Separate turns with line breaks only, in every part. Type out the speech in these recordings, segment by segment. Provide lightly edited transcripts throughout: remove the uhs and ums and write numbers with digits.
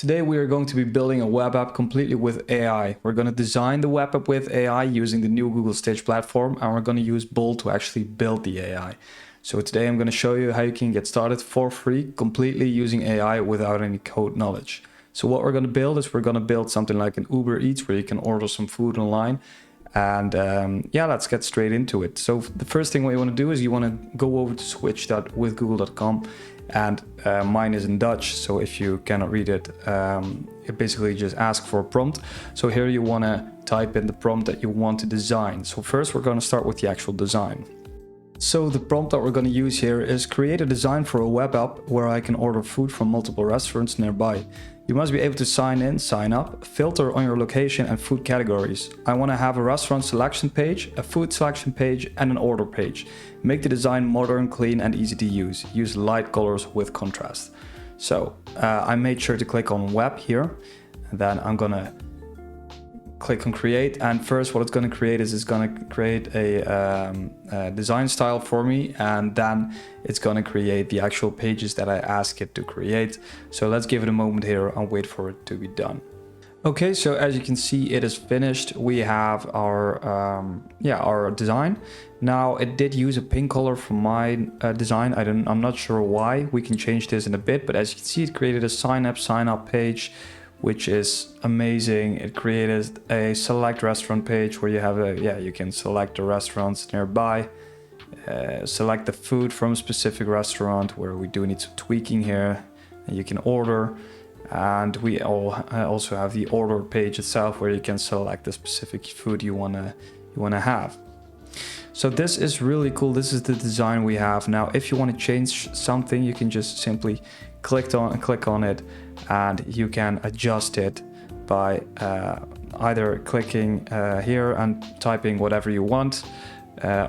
Today we are going to be building a web app completely with AI. We're going to design the web app with AI using the new Google Stitch platform, and we're going to use Bolt to actually build the AI. So today I'm going to show you how you can get started for free completely using AI without any code knowledge. So what we're going to build is we're going to build something like an Uber Eats where you can order some food online. And yeah, let's get straight into it. So the first thing what you want to do is you want to go over to switch.withgoogle.com, and mine is in Dutch, so if you cannot read it, it basically just asks for a prompt. So here you want to type in the prompt that you want to design. So first we're going to start with the actual design. So the prompt that we're going to use here is create a design for a web app where I can order food from multiple restaurants nearby. You must be able to sign in, sign up, filter on your location and food categories. I want to have a restaurant selection page, a food selection page, and an order page. Make the design modern, clean, and easy to use. Use light colors with contrast. So I made sure to click on web here, and then I'm going to click on create, and first what it's going to create is it's going to create a design style for me, and then it's going to create the actual pages that I ask it to create. So let's give it a moment here and wait for it to be done. Okay, so as you can see, it is finished. We have our design. Now it did use a pink color for my design. I'm not sure why. We can change this in a bit, but as you can see, it created a sign up page, which is amazing. It created a select restaurant page where you have you can select the restaurants nearby, select the food from a specific restaurant where we do need some tweaking here, and you can order. And we also have the order page itself where you can select the specific food you wanna have. So this is really cool. This is the design we have. Now, if you want to change something, you can just simply click on it, and you can adjust it by either clicking here and typing whatever you want,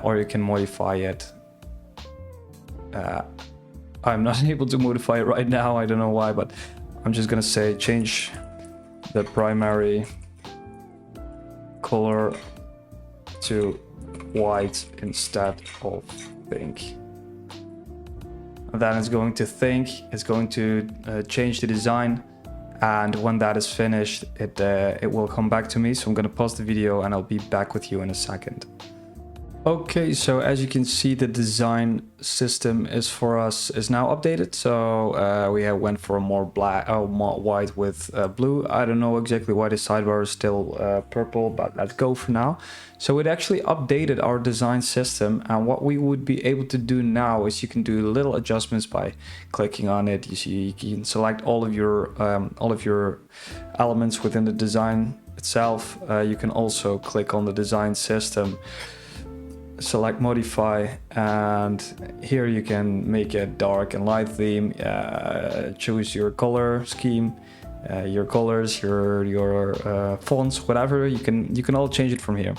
or you can modify it. I'm not able to modify it right now. I don't know why, but I'm just gonna say change the primary color to white instead of pink. And then it's going to think, it's going to change the design, and when that is finished, it will come back to me. So I'm going to pause the video and I'll be back with you in a second. Okay, so as you can see, the design system is now updated. So we went for a more white with blue. I don't know exactly why the sidebar is still purple, but let's go for now. So it actually updated our design system, and what we would be able to do now is you can do little adjustments by clicking on it. You see, you can select all of your elements within the design itself. You can also click on the design system, select modify, and here you can make a dark and light theme, choose your color scheme, your colors, your fonts, whatever. You can all change it from here.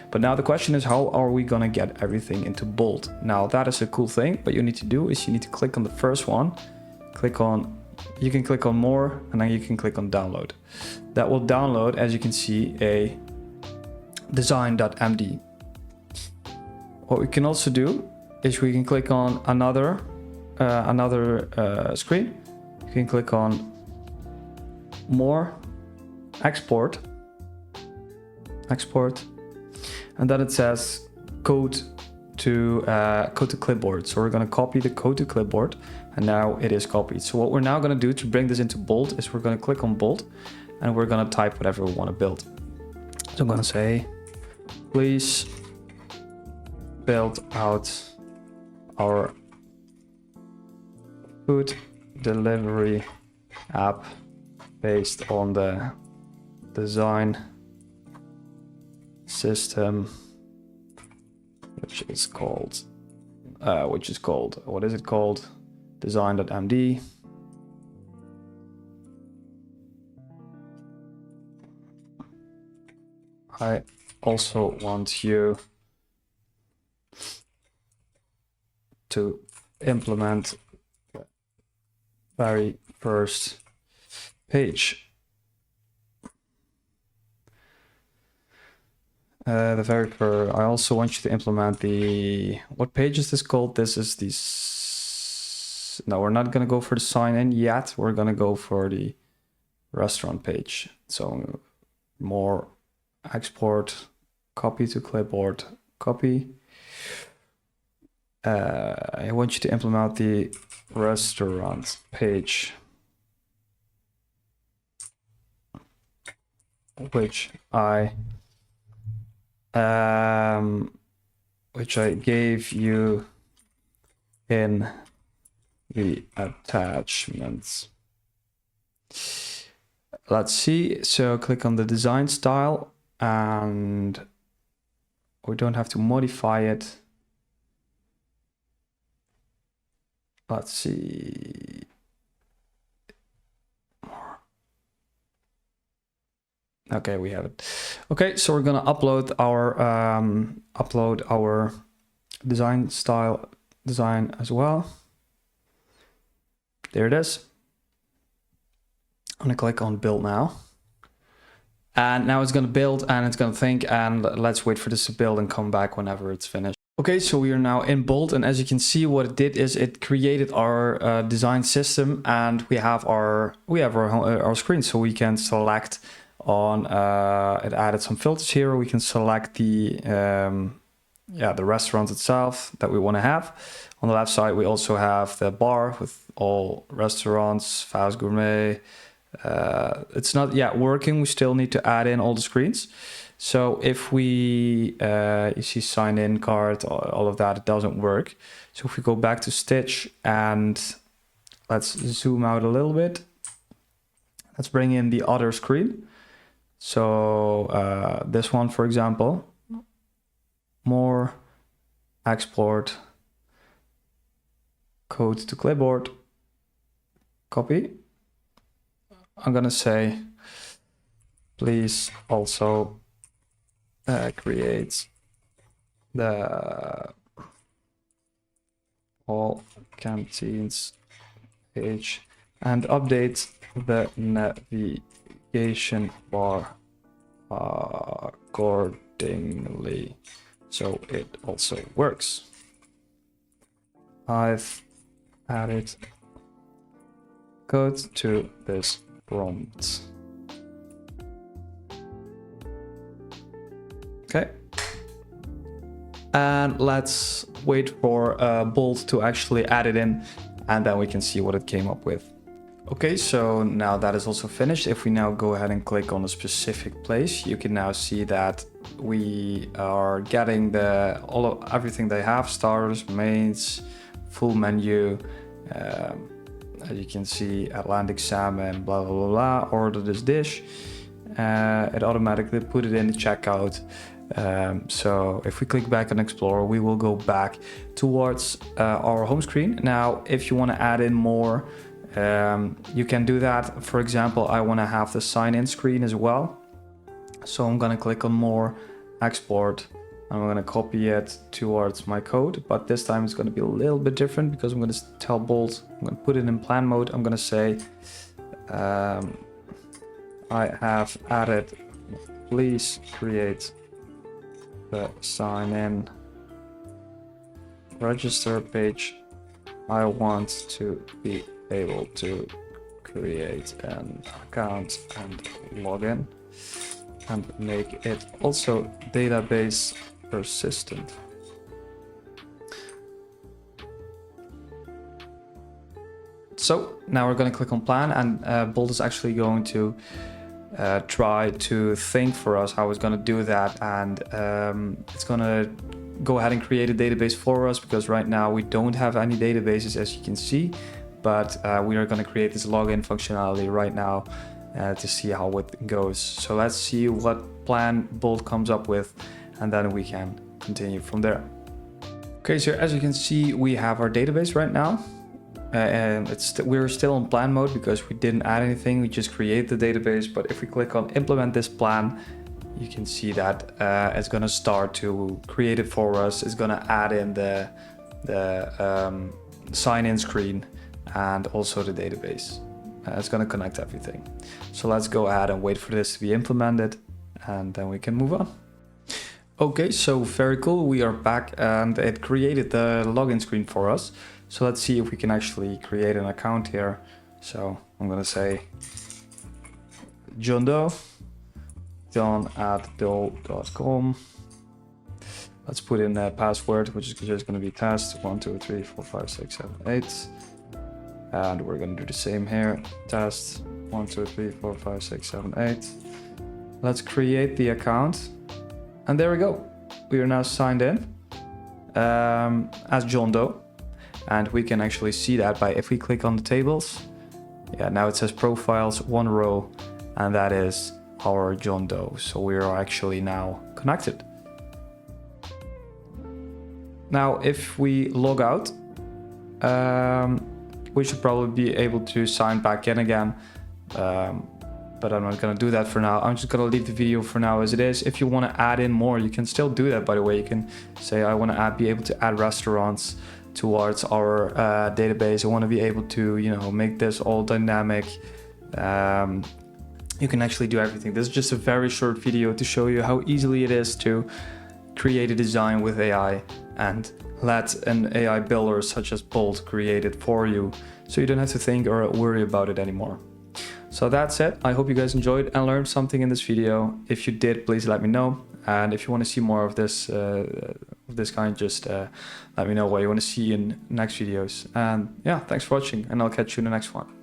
But now the question is, how are we gonna get everything into Bolt? Now that is a cool thing, but you need to do is you need to click on the first one, you can click on more, and then you can click on download. That will download, as you can see, a design.md. What we can also do is we can click on another screen. You can click on more, export, and then it says code to clipboard. So we're going to copy the code to clipboard, and now it is copied. So what we're now going to do to bring this into Bolt is we're going to click on Bolt, and we're going to type whatever we want to build. So I'm going to say, please build out our food delivery app based on the design system, which is called what is it called? Design.md. I also want you to implement the very first page. I also want you to implement what page is this called? This is no, we're not going to go for the sign in yet. We're going to go for the restaurant page. So more export, copy to clipboard, copy. I want you to implement the restaurant page, which I gave you in the attachments. Let's see. So click on the design style, and we don't have to modify it. Let's see. Okay, we have it. Okay, so we're gonna upload our design style design as well. There it is. I'm gonna click on build now. And now it's gonna build and it's gonna think, and let's wait for this to build and come back whenever it's finished. Okay, so we are now in Bolt, and as you can see, what it did is it created our design system, and we have our screen, so we can select on. It added some filters here. We can select the restaurant itself that we want to have. On the left side, we also have the bar with all restaurants, fast gourmet. It's not yet working. We still need to add in all the screens. So if we, you see sign in card, all of that, it doesn't work. So if we go back to Stitch and let's zoom out a little bit, let's bring in the other screen. So this one, for example, more, export, code to clipboard, copy. I'm gonna say, please also create the all canteens page and update the navigation bar accordingly so it also works. I've added code to this prompt. Okay, and let's wait for Bolt to actually add it in, and then we can see what it came up with. Okay, so now that is also finished. If we now go ahead and click on a specific place, you can now see that we are getting everything they have: starters, mains, full menu. As you can see, Atlantic salmon, blah blah blah blah. Order this dish. It automatically put it in the checkout. So if we click back on Explorer, we will go back towards our home screen. Now, if you want to add in more, you can do that. For example, I want to have the sign-in screen as well. So I'm going to click on more, export. I'm going to copy it towards my code, but this time it's going to be a little bit different because I'm going to tell Bolt, I'm going to put it in plan mode. I'm going to say, I have added, please create the sign in register page. I want to be able to create an account and login and make it also database persistent. So now we're going to click on plan, and Bolt is actually going to try to think for us how it's going to do that, and it's going to go ahead and create a database for us, because right now we don't have any databases, as you can see, but we are going to create this login functionality right now to see how it goes. So let's see what plan Bolt comes up with, and then we can continue from there. Okay, so as you can see, we have our database right now. And we're still on plan mode because we didn't add anything, we just create the database. But if we click on implement this plan, you can see that it's going to start to create it for us. It's going to add in the sign-in screen and also the database. It's going to connect everything. So let's go ahead and wait for this to be implemented, and then we can move on. Okay, so very cool. We are back, and it created the login screen for us. So let's see if we can actually create an account here. So I'm going to say John Doe, john@doe.com. Let's put in a password, which is just going to be test 1 2 3 4 5 6 7 8, and we're going to do the same here. Test 1 2 3 4 5 6 7 8. Let's create the account, and there we go. We are now signed in as John Doe, and we can actually see that by if we click on the tables. Yeah, now it says profiles, 1 row, and that is our John Doe. So we are actually now connected. Now, if we log out, we should probably be able to sign back in again. But I'm not going to do that for now. I'm just going to leave the video for now as it is. If you want to add in more, you can still do that, by the way. You can say, I want to be able to add restaurants towards our database. I want to be able to, make this all dynamic. You can actually do everything. This is just a very short video to show you how easily it is to create a design with AI and let an AI builder such as Bolt create it for you, so you don't have to think or worry about it anymore. So that's it. I hope you guys enjoyed and learned something in this video. If you did, please let me know. And if you want to see more of this kind, just let me know what you want to see in next videos. And yeah, thanks for watching, and I'll catch you in the next one.